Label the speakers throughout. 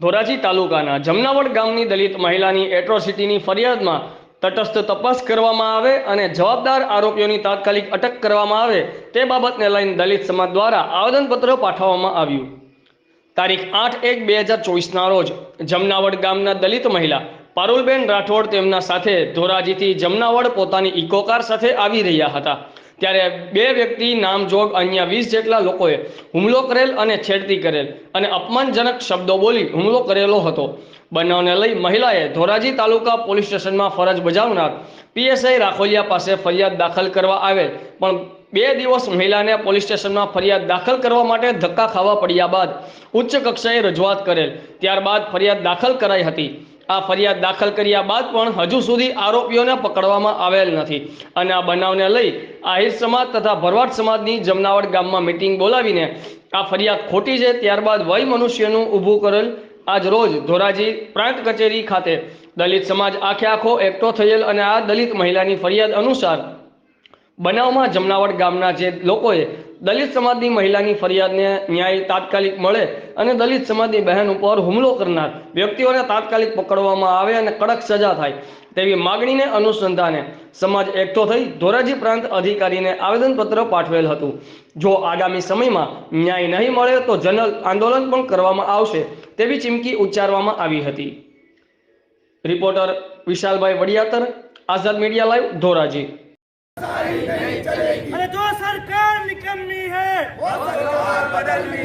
Speaker 1: ધોરાજી તાલુકાના જમનાવડ ગામની દલિત મહિલાની એટ્રોસિટીની ફરિયાદમાં તટસ્થ તપાસ કરવામાં આવે અને જવાબદાર આરોપીઓની તાત્કાલિક અટક કરવામાં આવે તે બાબતને લઈને દલિત સમાજ દ્વારા આવેદનપત્ર પાઠવવામાં આવ્યું। તારીખ 8/1/2024ના રોજ જમનાવડ ગામના દલિત મહિલા પારુલબેન રાઠોડ તેમના સાથે ધોરાજીથી જમનાવડ પોતાની ઇકોકાર સાથે આવી રહ્યા હતા ત્યારે બે વ્યક્તિ નામજોગ અન્ય 20 જેટલા લોકોએ હુમલો કરેલ અને છેડતી કરેલ અને અપમાનજનક શબ્દો બોલી હુમલો કરેલો હતો। બનાવને લઈ મહિલાએ ધોરાજી તાલુકા પોલીસ સ્ટેશનમાં ફરજ બજાવનાર પીએસઆઈ રાખોલિયા પાસે ફરિયાદ દાખલ કરવા આવેલ પણ 2 દિવસ મહિલાને પોલીસ સ્ટેશનમાં ફરિયાદ દાખલ કરવા માટે ધક્કા ખાવા પડ્યા બાદ ઉચ્ચ કક્ષાએ રજૂઆત કરેલ ત્યારબાદ ફરિયાદ દાખલ કરાઈ હતી। આ ફરિયાદ દાખલ કર્યા બાદ પણ હજુ સુધી આરોપીઓને પકડવામાં આવેલ નથી અને આ બનાવને લઈ આહિર સમાજ તથા ભરવાડ સમાજની જમનાવડ ગામમાં મીટિંગ બોલાવીને આ ફરિયાદ ખોટી છે ત્યારબાદ વય મનુષ્યનું ઊભું કરેલ આજ રોજ ધોરાજી પ્રાંત કચેરી ખાતે દલિત સમાજ આખે આખો એકઠો થયેલ અને આ દલિત મહિલાની ફરિયાદ અનુસાર બનાવમાં જમનાવડ ગામના જે લોકોએ દલિત સમાજની મહિલાની ફરિયાદને ન્યાય તાત્કાલિક મળે અને દલિત સમાજની બહેન ઉપર હુમલો કરનાર વ્યક્તિઓને તાત્કાલિક પકડવામાં આવે અને કડક સજા થાય તેવી માગણીને અનુસંધાને સમાજ એકઠો થઈ ધોરાજી પ્રાંત અધિકારીને આવેદનપત્ર પાઠવેલ હતું। જો આગામી સમયમાં ન્યાય નહીં મળે તો જન આંદોલન પણ કરવામાં આવશે તેવી ચીમકી ઉચ્ચારવામાં આવી હતી। રિપોર્ટર વિશાલભાઈ વડિયાતર, આઝાદ મીડિયા લાઈવ, ધોરાજી।
Speaker 2: अरे जो सरकार निकलनी है वो सरकार बदलनी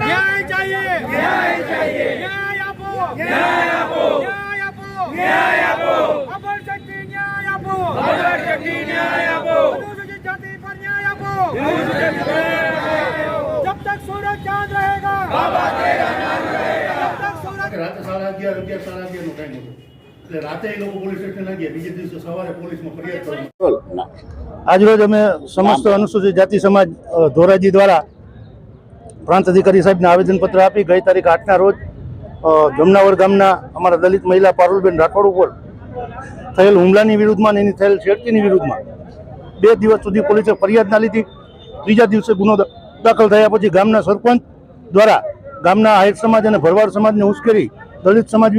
Speaker 2: न्याय चाहिए न्याय चाहिए न्याय आपो न्याय आपो न्याय आपो न्याय आपो अमर शक्ति न्याय आपो अमर शक्ति न्याय आपो अनुसूचित जाति पर न्याय आपो जब तक सूरज चांद रहेगा बाबा तेरा नाम रहेगा जब तक सूरज
Speaker 3: रात 11:30 11:30 નો ટાઈમ હતો એટલે રાતે એ લોકો પોલીસ સ્ટેશન ગયા બીજે દિવસે સવારે પોલીસમાં ફરિયાદ કરી।
Speaker 4: આજરોજ અમે સમસ્ત અનુસૂચિત જાતિ સમાજ ધોરાજી દ્વારા પ્રાંત અધિકારી સાહેબને આવેદનપત્ર આપી ગઈ તારીખ 8ના રોજ જમનાવડ ગામના અમારા દલિત મહિલા પારુલબેન રાઠોડ ઉપર થયેલ હુમલાની વિરુદ્ધમાં અને એની થયેલ છેડતીની વિરુદ્ધમાં 2 દિવસ સુધી પોલીસે ફરિયાદ ના લીધી। ત્રીજા દિવસે ગુનો દાખલ થયા પછી ગામના સરપંચ દ્વારા ગામના આહિર સમાજ અને ભરવાડ સમાજને ઉશ્કેરી દલિત સમાજ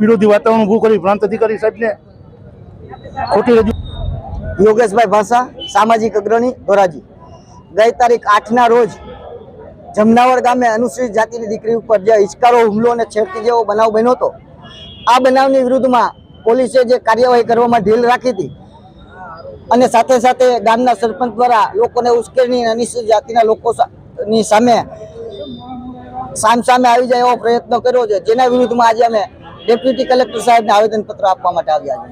Speaker 4: વિરોધી વાતાવરણ ઊભું કરી પ્રાંત અધિકારી સાહેબને ખોટી રજૂઆત।
Speaker 5: યોગેશભાઈ ભાષા, સામાજિક અગ્રણી, ધોરાજી। ગઈ તારીખ 8ના રોજ જમનાવડ ગામે અનુસૂચિત જાતિની દીકરી ઉપર જે હિચકારો હુમલો અને છેડતી જેવો બનાવ બન્યો હતો, આ બનાવની વિરુદ્ધમાં પોલીસે જે કાર્યવાહી કરવામાં ઢીલ રાખી હતી અને સાથે સાથે ગામના સરપંચ દ્વારા લોકોને ઉશ્કેરણી અનુસૂચિત જાતિના લોકોની સામે સામે આવી જાય એવો પ્રયત્ન કર્યો છે, જેના વિરુદ્ધમાં આજે અમે ડેપ્યુટી કલેક્ટર સાહેબને આવેદનપત્ર આપવા માટે આવ્યા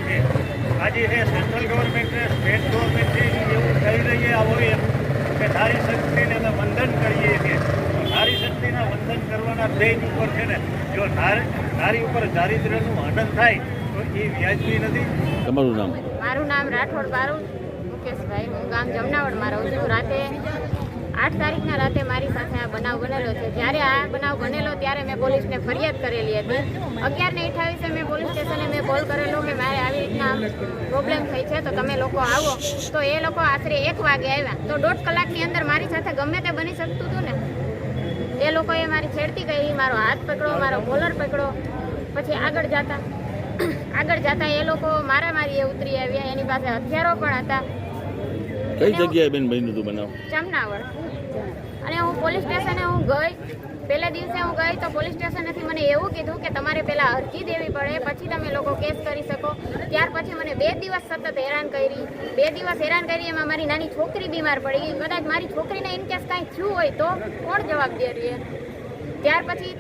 Speaker 2: છે। આજે સેન્ટ્રલ ગવર્મેન્ટ સ્ટેટ ગવર્મેન્ટ એવું થઈ રહી છે કે નારી શક્તિને અમે વંદન કરીએ છીએ। નારી શક્તિના વંદન કરવાના ધ્યેય ઉપર છે ને જો નારી ઉપર દારિદ્ર્યનું હનન થાય તો એ વ્યાજબી નથી।
Speaker 4: તમારું નામ?
Speaker 6: મારું નામ રાઠોડ પારુલ મુકેશભાઈ, હું ગામ જમનાવડમાં રહું છું। રાતે 8 તારીખના રાતે મારી સાથે આ બનાવ બનેલો છે। જ્યારે આ બનાવ બનેલો ત્યારે મેં પોલીસને ફરિયાદ કરેલી હતી। 11:28 મેં પોલીસ સ્ટેશને કોલ કરેલો કે મારે આવી રીતના પ્રોબ્લેમ થઈ છે તો તમે લોકો આવો। તો એ લોકો આશરે 1 વાગે આવ્યા તો 1.5 કલાકની અંદર મારી સાથે ગમે તે બની શકતું હતું ને। એ લોકોએ મારી છેડતી કરી, મારો હાથ પકડો, મારો કોલર પકડો। પછી આગળ જતા એ લોકો મારામારીએ ઉતરી આવ્યા। એની પાસે હથિયારો પણ હતા।
Speaker 4: કઈ જગ્યાએ બેન બન્યું હતું બનાવ?
Speaker 6: જમનાવડ। અને હું પોલીસ સ્ટેશને ગઈ, પહેલા દિવસે હું ગઈ તો પોલીસ સ્ટેશનેથી મને એવું કીધું કે તમારે પહેલાં અરજી દેવી પડે પછી તમે લોકો કેસ કરી શકો। ત્યાર પછી મને 2 દિવસ સતત હેરાન કરી। 2 દિવસ હેરાન કરી, એમાં મારી નાની છોકરી બીમાર પડી ગઈ। કદાચ મારી છોકરીને ઇનકેસ કાંઈ થયું હોય તો કોણ જવાબદાર રહે? ત્યાર પછી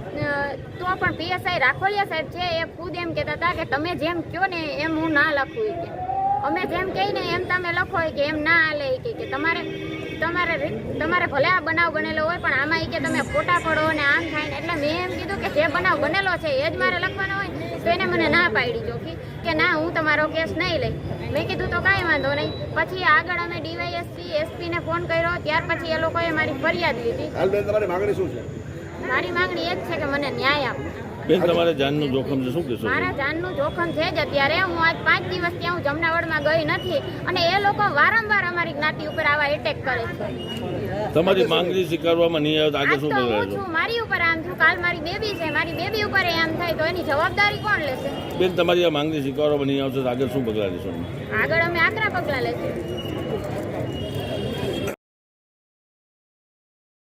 Speaker 6: તો પણ પીએસઆઈ રાખોલિયા સાહેબ છે એ ખુદ એમ કહેતા હતા કે તમે જેમ કહો ને એમ હું ના લખું, કે અમે જેમ કહીએ ને એમ તમે લખો કે એમ ના હાલે, કે તમારે ભલે આ બનાવ બનેલો હોય પણ આમાં કે તમે ફોટા પડો ને આમ થાય ને। એટલે મેં એમ કીધું કે જે બનાવ બનેલો છે એ જ મારે લખવાનો હોય તો એને મને ના પાડી ચોખી કે ના હું તમારો કેસ નહીં લઈ। મેં કીધું તો કાંઈ વાંધો નહીં। પછી આગળ અમે ડીવાયએસપી એસપીને ફોન કર્યો, ત્યાર પછી એ લોકોએ મારી ફરિયાદ લીધી।
Speaker 3: હાલ બેન તમારી માંગણી શું છે?
Speaker 6: મારી માંગણી એ જ છે કે મને ન્યાય આપો।
Speaker 7: બેન તમારે જાનનું જોખમ છે, શું કહેશો?
Speaker 6: મારા જાનનું જોખમ છે જ અત્યારે. હું આજ 5 દિવસથી હું જમનાવડમાં ગઈ નથી અને એ લોકો વારંવાર અમારી જ્ઞાતિ ઉપર આવા એટેક કરે છે.
Speaker 7: તમારી માંગણી સ્વીકારવામાં નહીં આવે તો આગળ
Speaker 6: આજ
Speaker 7: શું
Speaker 6: તો હું
Speaker 7: પગલાં
Speaker 6: છું,
Speaker 7: લેશો?
Speaker 6: મારી ઉપર આમ થયું, કાલ મારી બેબી છે, મારી બેબી ઉપર આમ થાય તો એની જવાબદારી કોણ લેશે?
Speaker 7: બેન તમારી આ માંગણી સ્વીકારવામાં નહીં આવશે તો આગળ શું પગલાં લેશો?
Speaker 6: આગળ અમે આકરા પગલાં લેશું.